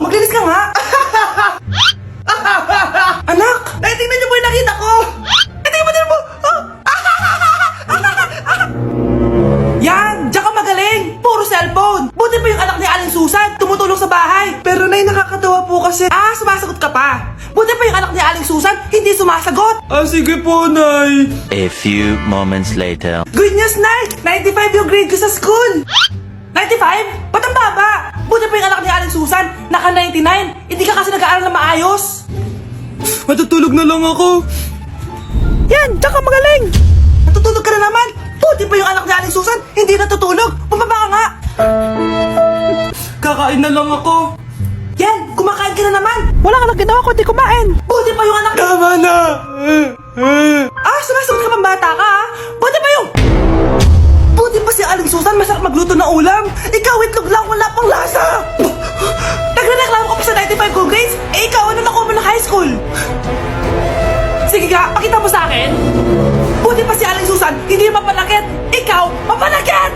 Maglinis ka nga. Anak, tingnan niyo po yung nakita ko. Tingnan mo din mo. Yan, diyan ka magaling. Puro cellphone. Buti pa yung anak ni Aling Susan, tumutulong sa bahay. Pero nay, nakakatawa po kasi. Sumasagot ka pa. Buti pa yung anak ni Aling Susan, hindi sumasagot. Sige po, nay. A few moments later. Good news, nay. 95 yung grade ko sa school. 95? Ba't ang baba? Buti pa yung anak ni Aling Susan, naka 99. Hindi ka kasi nag-aaral na maayos. Matutulog na lang ako. Yan, diyan ka magaling. Natutulog ka na naman. Buti pa yung anak ni Aling Susan, hindi natutulog. Bumaba ka nga. Kakain na lang ako. Yan, kumakain ka na naman. Wala ka lang ginawa kundi kumain. Buti pa yung anak... Tama na. Sumasagot ka pang bata ka, ha? Buti pa yung... Buti pa si Aling Susan, masarap magluto ng ulam. Ikaw, itlog lang, wala pang lasa. Nagrereklamo ka pa sa 95 good grades? Ikaw, ano nakuha mo ng high school? Sige ka, pakita mo sa akin. Buti pa si Aling Susan, hindi mapanakit. Ikaw, mapanakit!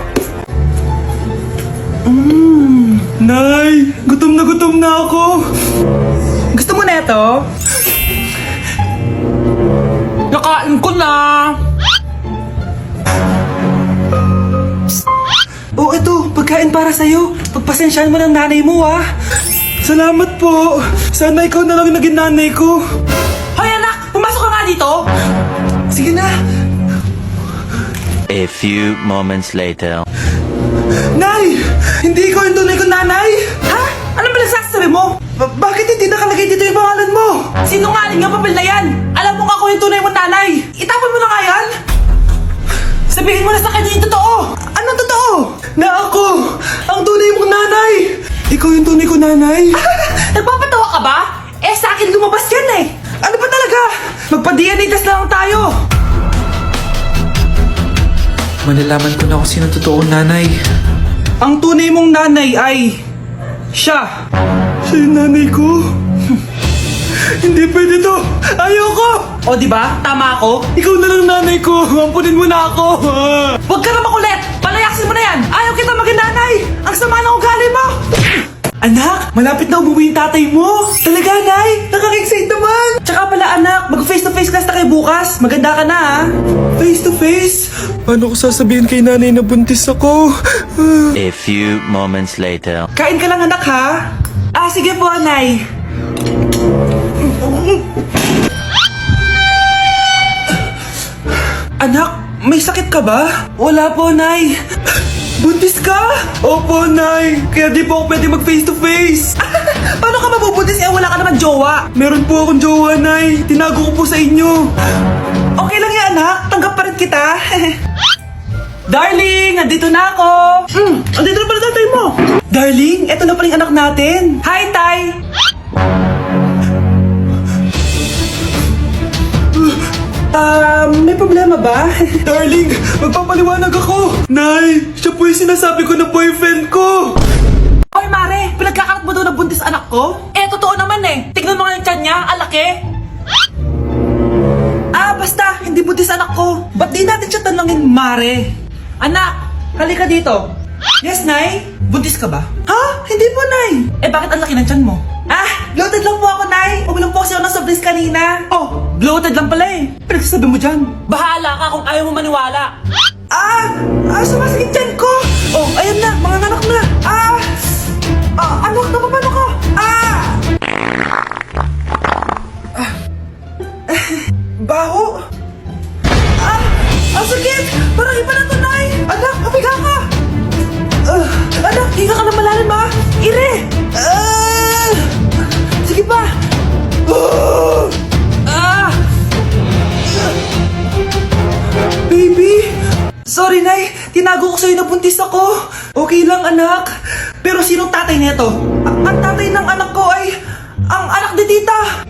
Nay, gutom na ako. Gusto mo na ito? Nakain ko na. Ito, pagkain para sa'yo. Pagpasensyahan mo ng nanay mo, ha? Salamat po. Sana ikaw na lang naging nanay ko. Hoy, anak! Pumasok ka nga dito! Sige na. A few moments later. Nay! Hindi ikaw yung tunay kong nanay! Ha? Ano ba nagsasabi mo? Bakit hindi nakalagay dito yung pangalan mo? Sinungaling ang papel na yan! Alam mo nga ako yung tunay mong nanay! Itapon mo na nga yan! Sabihin mo na sa kanya yung totoo! Anong totoo? Na ako! Ang tunay mong nanay! Ikaw yung tunay kong nanay? Nagpapatawa ka ba? Sa akin lumabas yan eh! Ano ba talaga? Magpa-DNA test na lang tayo! Malalaman ko na kung sino totoong nanay. Ang tunay mong nanay ay... siya! Siya yung nanay ko? Hindi pwede to! Ayoko! O diba? Tama ako? Ikaw na lang nanay ko! Ampunin mo na ako! Huwag ka na makulit! Palayasin mo na yan! Ayaw kita maging nanay! Ang sama ng ugali mo! Anak, malapit na umuwi yung tatay mo! Talaga, Nay? Nakaka-excite naman! Tsaka pala, anak, mag-face-to-face class na kayo bukas. Maganda ka na, ha? Face-to-face? Paano ko sasabihin kay nanay na buntis ako? A few moments later. Kain ka lang, anak, ha? Sige po, Nay. Anak, may sakit ka ba? Wala po, Nay. Buntis ka? Opo, Nay. Kaya di po ako pwede mag face to face. Paano ka mabubuntis wala ka naman jowa? Meron po akong jowa, Nay. Tinago ko po sa inyo. Okay lang yan, anak. Tanggap pa rin kita. Darling, nandito na ako. Andito na pala tatay mo. Darling, eto na pala yung anak natin. Hi, Tay. May problema ba? Darling, magpapaliwanag ako. Nay, siya po yung sinasabi ko na boyfriend ko. Hoy, Mare, pinagkakarat mo daw na buntis anak ko? Totoo naman eh. Tignan mo nga yung tiyan niya, alaki. Basta, hindi buntis anak ko. Ba't di natin siya tanongin, Mare? Anak, halika dito. Yes, Nay? Buntis ka ba? Ha? Hindi po, Nay. Bakit ang laki ng tiyan mo? Bloated lang po ako, Nay. Uminom po kasi ako ng soft kanina. Bloated lang pala eh. Pinagsasabi mo dyan. Bahala ka kung ayaw mo maniwala. Sumasakit tiyan ko. Ayan na, mga anak na. Anak, napapano ka? Baho. Sakit. Parang iba na to, Nay. Anak, pabiga ka. Anak, higa ka na malalim, ha? Ire. Sige pa. Baby. Sorry, Nay. Tinago ko sa'yo na buntis ako. Okay lang, anak. Pero sinong tatay nito? Ang tatay ng anak ko ay ang anak ni tita.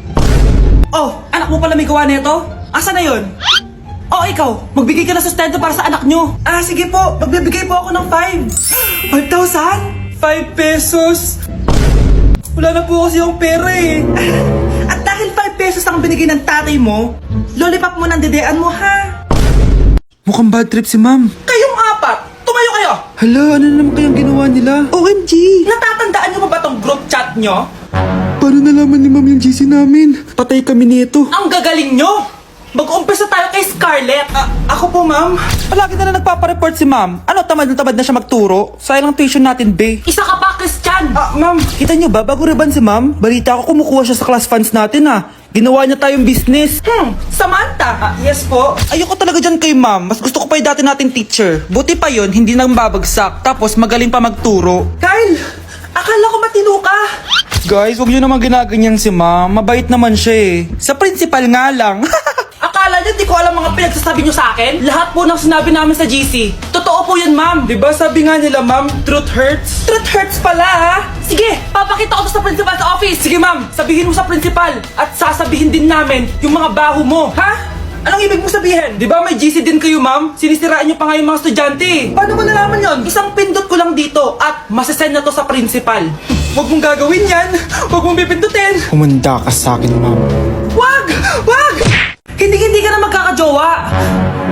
Anak mo pala may gawa nito? Asa na yun? Ikaw, magbigay ka ng sustento para sa anak nyo. Sige po, magbibigay po ako ng 5. 5,000? 5 pesos? Wala na po kasi yung pera eh. At dahil 5 pesos ang binigay ng tatay mo, lollipop mo ng dedean mo, ha? Mukhang bad trip si ma'am. Kayong apat, tumayo kayo! Hala, ano naman kayang ginawa nila? OMG! Natatandaan nyo ba tong group chat nyo? Paano nalaman ni ma'am yung GC namin? Patay kami nito. Ang gagaling nyo! Mag-umpisa tayo kay Scarlett. Ako po, ma'am. Palagi na nagpapareport si ma'am. Ano, tamad na siya magturo? Sayang ang tuition natin, be. Isa ka pa, Christian! Ma'am, kita niyo ba, bago riban si ma'am, balita ko kumukuha siya sa class funds natin, Ginawa niya tayong business. Samantha! Yes po. Ayoko talaga dyan kay ma'am. Mas gusto ko pa yung dati nating teacher. Buti pa yon, hindi nang babagsak. Tapos magaling pa magturo. Kyle! Akala ko matino ka. Guys, huwag niyo naman ginaganyan si ma'am. Mabait naman siya eh. Sa principal nga lang. Akala niyo di ko alam mga pinagsasabi niyo sa akin? Lahat po ng sinabi namin sa GC. Totoo po yan, ma'am. Diba sabi nga nila, ma'am, truth hurts? Truth hurts pala, ha? Sige, papakita ko to sa principal sa office. Sige, ma'am, sabihin mo sa principal. At sasabihin din namin yung mga baho mo, ha? Anong ibig mo sabihin? Di ba may GC din kayo, ma'am? Sinisiraan niyo pa nga yung mga estudyante. Paano mo nalaman yon? Isang pindot ko lang dito at masasend na to sa principal. Huwag mong gagawin yan. Huwag mong pipindutin. Humanda ka sa akin, ma'am. Wag! Wag! Hindi ka na magkakajowa.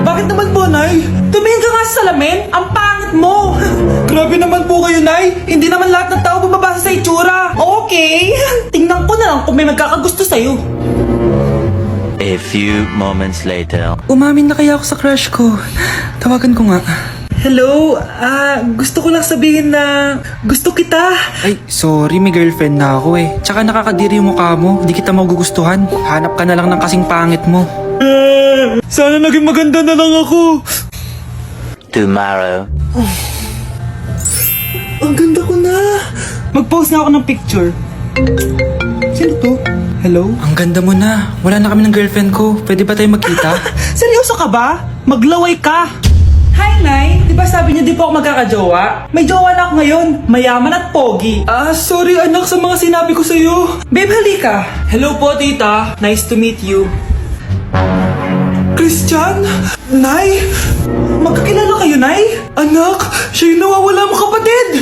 Bakit naman po, Nay? Tumingin ka nga sa salamin. Ang pangit mo. Grabe naman po kayo, Nay. Hindi naman lahat ng tao bumabasa sa itsura. Okay. Tingnan ko na lang kung may magkakagusto sa'yo. A few moments later. Umamin na kaya ako sa crush ko. Tawagan ko nga. Hello, gusto ko lang sabihin na gusto kita. Ay, sorry, may girlfriend na ako eh. Tsaka nakakadiri yung mukha mo. Di kita magugustuhan. Hanap ka na lang ng kasing pangit mo. Sana naging maganda na lang ako. Tomorrow. Ang ganda ko na. Mag-post na ako ng picture. Sino to? Hello? Ang ganda mo na. Wala na kami ng girlfriend ko. Pwede ba tayo magkita? Seryoso ka ba? Maglaway ka. Hi, Nay. Di ba sabi niyo di po ako magkakajowa? May jowa na ako ngayon. Mayaman at pogi. Sorry anak sa mga sinabi ko sa'yo. Babe, halika. Hello po, tita. Nice to meet you. Christian? Nay? Magkakilala kayo, Nay? Anak, siya yung nawawala mo kapatid.